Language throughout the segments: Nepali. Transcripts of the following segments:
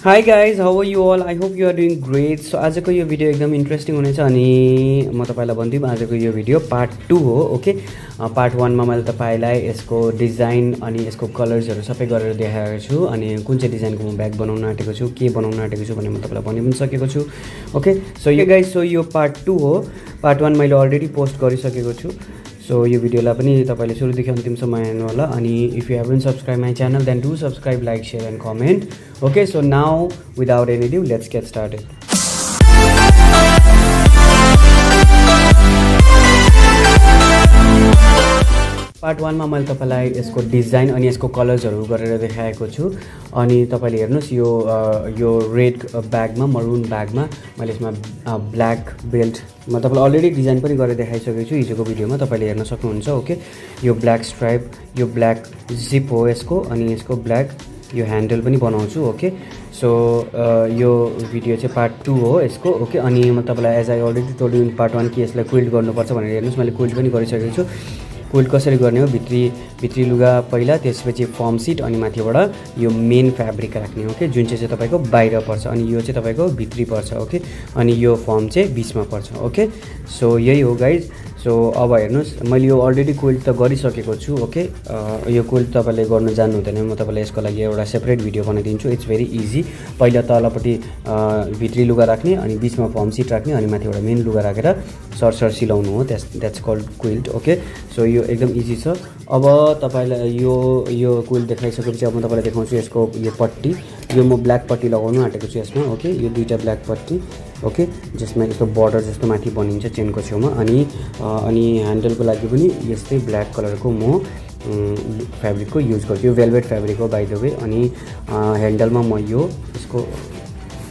Hi guys, how are you all? I hope you are doing great. So आजको यो भिडियो एकदम इन्ट्रेस्टिङ हुनेछ अनि म तपाईलाई भन्दिम आजको यो भिडियो पार्ट 2 हो. ओके, पार्ट 1 मा मैले तपाईलाई यसको डिजाइन अनि यसको कलर्सहरु सबै गरेर देखाएको छु अनि कुन चाहिँ डिजाइनको म ब्याग बनाउन आँटेको छु, के बनाउन आँटेको छु भन्ने म तपाईलाई भनि पनि सकेको छु. Okay, so yo guys, so यो पार्ट 2 हो. पार्ट 1 मैले अलरेडी पोस्ट गरिसकेको छु. So यो भिडियोलाई पनि तपाईले सुरुदेखि अन्तिमसम्म हेर्नु होला अनि if you haven't subscribed my channel then do subscribe, like, share and comment. Okay, so now without any ado, let's get started. Part 1 मा मैले तपाईलाई यसको डिजाइन अनि यसको कलर्सहरु गरेर देखाएको छु अनि तपाईले हेर्नुस् यो रेड ब्यागमा, मरून ब्यागमा मैले यसमा ब्ल्याक बेल्ट म तपाईलाई अलरेडी डिजाइन पनि गरेर देखाइसकेको छु हिजोको भिडियोमा, तपाईले हेर्न सक्नुहुन्छ. ओके, यो ब्ल्याक स्ट्राइप, यो ब्ल्याक जिप हो यसको अनि यसको ब्ल्याक यो ह्यान्डल पनि बनाउँछु. ओके, सो यो भिडियो चाहिँ पार्ट 2 हो यसको. ओके, अनि म तपाईलाई as I already told you in part 1 कि यसलाई क्विल्ट गर्नुपर्छ भनेर हेर्नुस् मैले क्विल्ट पनि गरिसकेको छु. क्विल्ट कसरी गर्ने हो, भित्री लुगा पहिला, त्यसपछि फर्म सिट अनि माथिबाट यो मेन फ्याब्रिक राख्ने. ओके, जुन चाहिँ तपाईको बाहिर पर्छ अनि यो चाहिँ तपाईको भित्री पर्छ. ओके, अनि यो फर्म चाहिँ बीचमा पर्छ. ओके, सो यही हो गाइज. सो अब हेर्नुस् मैले यो अलरेडी क्विल्ट त गरिसकेको छु. ओके, यो क्विल्ट तपाईले गर्न जान्नु हुँदैन, म तपाईलाई यसको लागि एउटा सेपरेट भिडियो बनाइदिन्छु. It's very easy. पहिला तलपट्टि भित्री लुगा राख्ने अनि बीचमा फर्म सिट राख्ने अनि माथिबाट मेन लुगा राखेर सरसर सिलाउनु हो. That's called quilt. Okay, so यो एकदम इजी छ. अब तपाईलाई यो क्विल्ट देखाइसकेपछि अब म तपाईलाई देखाउँछु यसको यो पट्टी. यो म ब्ल्याक पट्टी लगाउनु आँटेको छु यसमा. ओके, यो दुईटा ब्ल्याक पट्टी. ओके, जसमा यस्तो बर्डर जस्तो माथि बनिन्छ चेनको छेउमा अनि ह्यान्डलको लागि पनि यस्तै ब्ल्याक कलरको म फ्याब्रिकको युज गर्छु. यो भेलभेट फ्याब्रिक हो बाइ द वे. अनि ह्यान्डलमा म यसको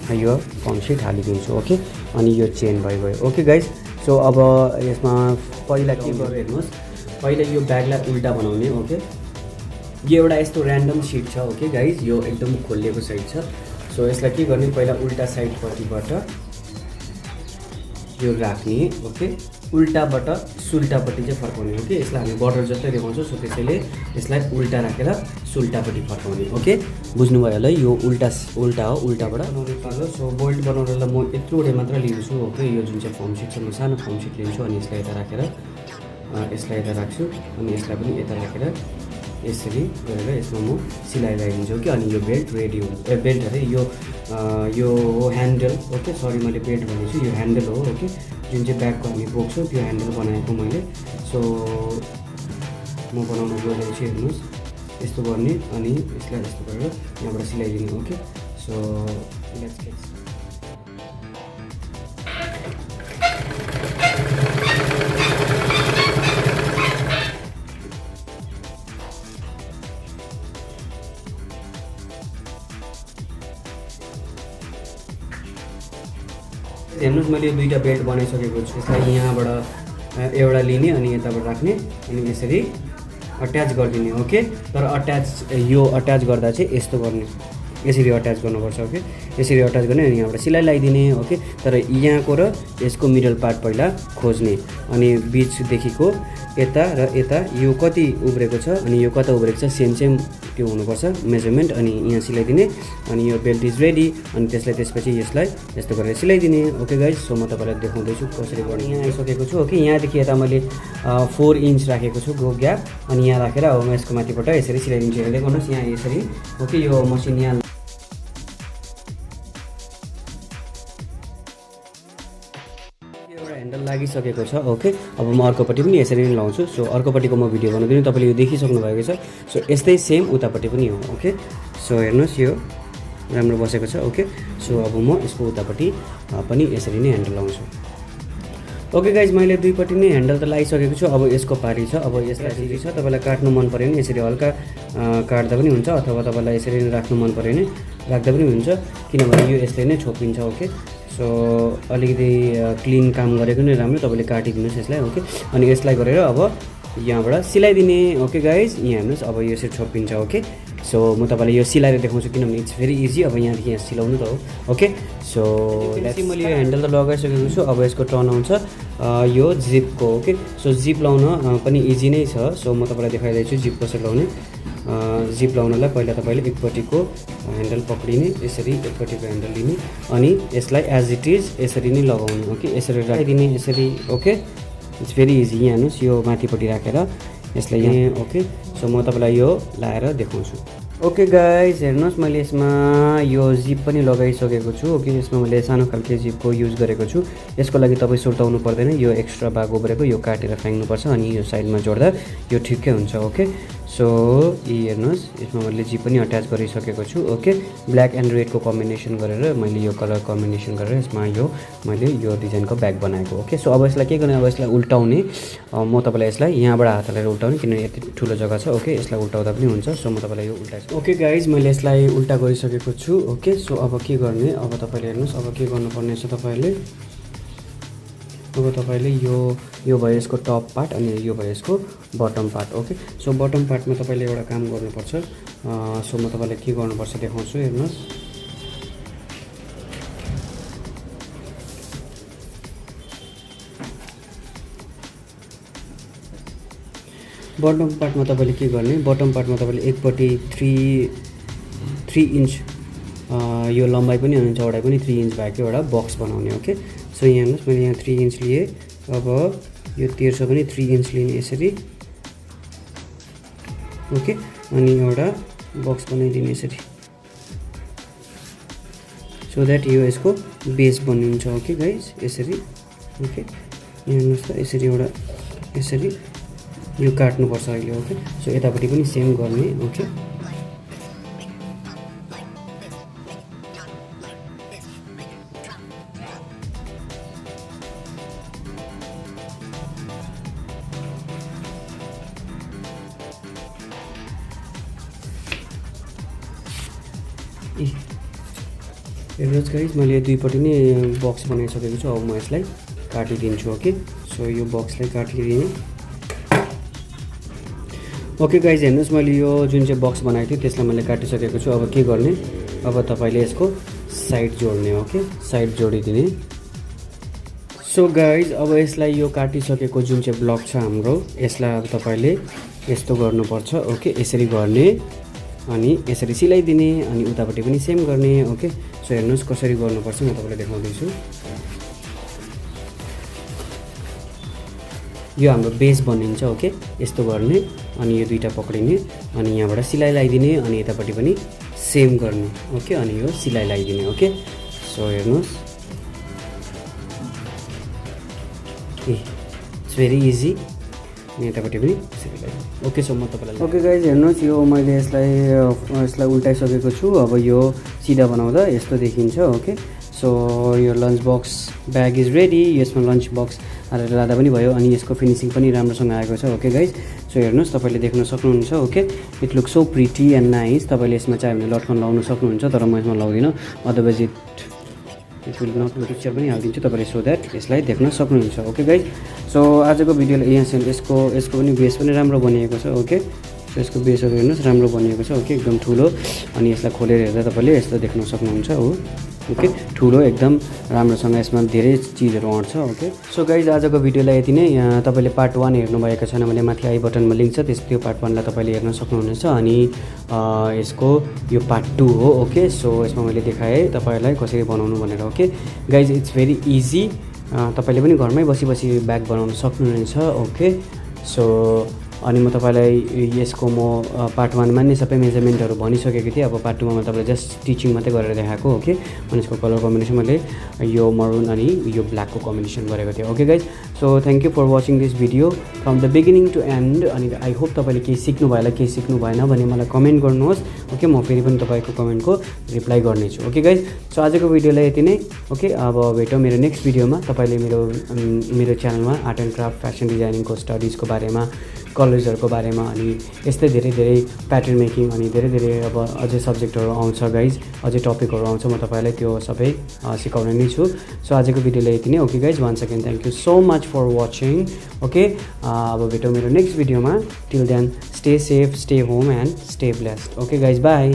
फर्म सिट हालिदिन्छु. ओके, अनि यो चेन भयो. ओके गाइज, सो अब यसमा पहिला के गरेर हेर्नुहोस्, पहिला यो ब्यागलाई उल्टा बनाउने. ओके, यो एउटा यस्तो ऱ्यान्डम सिट छ. ओके गाइज, यो एकदम खोलिएको साइड छ. सो यसलाई के गर्ने, पहिला उल्टा साइडपट्टिबाट यो राख्ने. ओके, उल्टाबाट सुल्टापट्टि चाहिँ फर्काउने. ओके, यसलाई हामी बर्डर जस्तै देखाउँछौँ. सो त्यसैले यसलाई उल्टा राखेर सुल्टापट्टि फर्काउने. ओके, बुझ्नुभयो होला, यो उल्टा हो, उल्टाबाट बनाउने पालो. सो बोल्ट बनाउनलाई म यत्रोवटा मात्र लिन्छु. ओके, यो जुन चाहिँ फर्म सिट छ म सानो फर्म सिट लिन्छु अनि यसलाई यता राखेर यसलाई यता राख्छु अनि यसलाई पनि यता राखेर यसरी गरेर यसमा म सिलाइ लगाइदिन्छु. कि अनि यो बेल्ट रेडी हुन्छ. बेल्ट अरे यो हो ह्यान्डल. ओके, सरी मैले बेल्ट भनेछु, यो ह्यान्डल हो. ओके, जुन चाहिँ ब्यागको हामी बोक्छौँ त्यो ह्यान्डल बनाएको मैले. सो म बनाउन गइरहेको छु. हेर्नुहोस् यस्तो गर्ने अनि यसलाई यस्तो गरेर यहाँबाट सिलाइदिने. ओके, सो लेट्स गेट हेर्नुहोस् मैले दुईटा बेल्ट बनाइसकेको छु. यसलाई यहाँबाट एउटा लिने अनि यताबाट राख्ने अनि यसरी अट्याच गरिदिने. ओके, तर यो अट्याच गर्दा चाहिँ यस्तो गर्ने, यसरी अट्याच गर्नुपर्छ. ओके, यसरी अट्याच गर्ने अनि यहाँबाट सिलाइ लगाइदिने. ओके, तर यहाँको र यसको मिडल पार्ट पहिला खोज्ने अनि बिचदेखिको यता र यता यो कति उब्रेको छ अनि यो कता उब्रेको छ सेम त्यो हुनुपर्छ मेजरमेन्ट अनि यहाँ सिलाइदिने अनि यो बेल्ट इज रेडी अनि त्यसपछि यसलाई यस्तो गरेर सिलाइदिने. ओके गाइज, सो म तपाईँलाई देखाउँदैछु कसरी गर्ने. यहाँ आइसकेको छु. ओके, यहाँदेखि यता मैले 4 इन्च राखेको छु ग्याप अनि यहाँ राखेर अब म यसको माथिबाट यसरी सिलाइदिन्छु. हेर्दै गर्नुहोस् यहाँ यसरी. ओके, यो मसिन यहाँ ह्यान्डल लागिसकेको छ. ओके, अब म अर्कोपट्टि पनि यसरी नै लाउँछु. सो अर्कोपट्टिको म भिडियो बनाउँदिनँ, तपाईँले यो देखिसक्नु भएको छ. सो यस्तै सेम उतापट्टि पनि हो. ओके, सो हेर्नुहोस् यो राम्रो बसेको छ. ओके, सो अब म यसको उतापट्टि पनि यसरी नै ह्यान्डल लाउँछु. ओके गाइज, मैले दुईपट्टि नै ह्यान्डल त लगाइसकेको छु. अब यसको पारी छ. अब यसलाई यसरी छ, तपाईँलाई काट्नु मन पऱ्यो भने यसरी हल्का काट्दा पनि हुन्छ अथवा तपाईँलाई यसरी नै राख्नु मन पऱ्यो भने राख्दा पनि हुन्छ, किनभने यो यसले नै छोपिन्छ. ओके, सो अलिकति क्लिन काम गरेको नै राम्रो. तपाईँले काटिदिनुहोस् यसलाई. ओके, अनि यसलाई गरेर अब यहाँबाट सिलाइदिने. ओके गाइज, यहाँ हेर्नुहोस् अब यो यसरी छोपिन्छ. ओके, सो म तपाईँलाई यो सिलाएर देखाउँछु किनभने इट्स भेरी इजी. अब यहाँदेखि यहाँ सिलाउनु त हो. ओके, सो मैले यो ह्यान्डल त लगाइसकेको छु. अब यसको टर्न आउँछ यो जिपको. ओके, सो जिप लाउन पनि इजी नै छ. सो म तपाईँलाई देखाइदिन्छु जिप कसरी लाउने. जिप लाउनलाई पहिला तपाईले एकपट्टिको ह्यान्डल पक्रिने, यसरी एकपट्टिको ह्यान्डल लिने अनि यसलाई एज इट इज यसरी नै लगाउने। ओके, यसरी राखिदिने यसरी। Okay, it's very easy. यहाँ हेर्नुहोस् यो माथिपट्टि राखेर यसलाई यहाँ। ओके, सो म तपाईँलाई यो लाएर देखाउँछु। ओके गाइज, हेर्नुहोस् मैले यसमा यो जिप पनि लगाइसकेको छु। ओके, यसमा मैले सानो खालको जिपको युज गरेको छु। यसको लागि तपाईँ सुर्ताउनु पर्दैन, यो एक्स्ट्रा भाग उब्रेको यो काटेर फ्याँक्नुपर्छ अनि यो साइडमा जोड्दा यो ठिकै हुन्छ। ओके, सो यी हेर्नुहोस् यसमा मैले जिप पनि अट्याच गरिसकेको छु। ओके, ब्ल्याक एन्ड रेडको कम्बिनेसन गरेर मैले यो कलर कम्बिनेसन गरेर यसमा यो मैले यो डिजाइनको ब्याग बनाएको। ओके, सो अब यसलाई के गर्ने, अब यसलाई उल्टाउने। म तपाईँलाई यसलाई यहाँबाट हात हालेर उल्टाउने किनभने यति ठुलो जग्गा छ। ओके, यसलाई उल्टाउँदा पनि हुन्छ। सो म तपाईँलाई यो उल्टाएछु। ओके गाइज, मैले यसलाई उल्टा गरिसकेको छु। ओके, सो अब के गर्ने, अब तपाईँले हेर्नुहोस् अब के गर्नुपर्ने छ तपाईँले। अब तपाईँले यो भयो यसको टप पार्ट अनि यो भयो यसको bottom part. Okay, so bottom पार्टमा तपाईँले एउटा काम गर्नुपर्छ। सो म तपाईँलाई के गर्नुपर्छ देखाउँछु। हेर्नुहोस् बटम पार्टमा तपाईँले के गर्ने, बटम पार्टमा तपाईँले एकपट्टि 3 इन्च यो लम्बाइ पनि अनि चौडाइ पनि 3 इन्च भएको एउटा बक्स बनाउने। ओके, सो यहाँ हेर्नुहोस् मैले यहाँ 3 इन्च लिएँ। अब यो तेर्सो पनि 3 इन्च लिने यसरी। ओके, अनि एउटा बक्स बनाइदिने यसरी, सो द्याट यो यसको बेस बनिन्छ। ओके गाइज, यसरी। ओके, यहाँ हेर्नुहोस् त यसरी एउटा यसरी यो काट्नुपर्छ अहिले। ओके, सो यतापट्टि पनि सेम गर्ने। ओके, हेर्नुहोस् गाइज मैले दुईपट्टि नै बक्स बनाइसकेको छु। अब म यसलाई काटिदिन्छु। ओके, सो यो बक्सलाई काटिदिएँ। ओके गाइज, हेर्नुहोस् मैले यो जुन चाहिँ बक्स बनाएको थिएँ त्यसलाई मैले काटिसकेको छु। अब के गर्ने, अब तपाईँले यसको साइड जोड्ने। ओके, साइड जोडिदिने। सो गाइज, अब यसलाई यो काटिसकेको जुन चाहिँ ब्लक छ हाम्रो यसलाई अब तपाईँले यस्तो गर्नुपर्छ। ओके, यसरी गर्ने अनि यसरी सिलाइदिने अनि उतापट्टि पनि सेम गर्ने। ओके, सो हेर्नुहोस् कसरी गर्नुपर्छ म तपाईँलाई देखाउँदैछु। यो हाम्रो बेस बनिन्छ। ओके, यस्तो गर्ने अनि यो दुईटा पक्रिने अनि यहाँबाट सिलाइ लगाइदिने अनि यतापट्टि पनि सेम गर्ने। ओके, अनि यो सिलाइ लगाइदिने। ओके, सो हेर्नुहोस् इट्स भेरी इजी। अनि यतापट्टि पनि सिलाइ लगाइदिने। ओके, सो म तपाईँलाई ओके गाइज, हेर्नुहोस् यो मैले यसलाई उल्टाइसकेको छु। अब यो सिधा बनाउँदा यस्तो देखिन्छ। ओके, सो यो lunch box bag is ready. यसमा लन्च बक्स हालेर लाँदा पनि भयो अनि यसको फिनिसिङ पनि राम्रोसँग आएको छ। ओके गाइज, सो हेर्नुहोस् तपाईँले देख्न सक्नुहुन्छ। Okay, it looks so pretty and nice. तपाईँले यसमा चाहिँ भने लटकन लाउनु सक्नुहुन्छ, तर म यसमा लाउँदिनँ, otherwise it will not picture पनि हालिदिन्छु तपाईँले, सो द्याट यसलाई देख्न सक्नुहुन्छ। ओके गाइज, सो आजको भिडियोले यहाँ यसको पनि बेस पनि राम्रो बनिएको छ। ओके, सो यसको बेसहरू हेर्नुहोस् राम्रो बनिएको छ। ओके, एकदम ठुलो अनि यसलाई खोलेर हेर्दा तपाईँले यस्तो देख्न सक्नुहुन्छ हो। ओके, ठुलो एकदम राम्रोसँग यसमा धेरै चिजहरू आउँछ। ओके, सो गाइज आजको भिडियोलाई यति नै। तपाईँले पार्ट 1 हेर्नुभएको छैन भने माथि आई बटनमा लिङ्क छ, त्यो पार्ट 1लाई तपाईँले हेर्न सक्नुहुनेछ। अनि यसको यो पार्ट 2 हो। ओके, सो यसमा मैले देखाएँ तपाईँलाई कसरी बनाउनु भनेर। Okay guys, it's very easy. तपाईँले पनि घरमै बसी ब्याग बनाउन सक्नुहुनेछ। ओके, सो अनि म तपाईँलाई यसको म पार्ट 1मा नै सबै मेजरमेन्टहरू भनिसकेको थिएँ। अब पार्ट 2मा म तपाईँलाई जस्ट टिचिङ मात्रै गरेर देखाएको। ओके, अनि यसको कलर कम्बिनेसन मैले यो मरुन अनि यो ब्ल्याकको कम्बिनेसन गरेको थिएँ। Okay guys, so thank you for watching this video from the beginning to end. अनि आई होप तपाईँले केही सिक्नु भयो होला, केही सिक्नु भएन भने मलाई कमेन्ट गर्नुहोस्। ओके, म फेरि पनि तपाईँको कमेन्टको रिप्लाई गर्नेछु। ओके गाइज, सो आजको भिडियोलाई यति नै। ओके, अब भेटौँ मेरो नेक्स्ट भिडियोमा। तपाईँले मेरो च्यानलमा आर्ट एन्ड क्राफ्ट, फेसन डिजाइनिङको स्टडिजको बारेमा, कलर्सहरूको बारेमा अनि यस्तै धेरै प्याटर्न मेकिङ अनि धेरै अब अझै सब्जेक्टहरू आउँछ गाइज, अझै टपिकहरू आउँछ, म तपाईँलाई त्यो सबै सिकाउने नै छु। सो आजको भिडियोलाई यति नै। Okay guys, once again thank you so much for watching. Okay, अब भेटौँ मेरो नेक्स्ट भिडियोमा। Till then stay safe, stay home and stay blessed. Okay guys, by.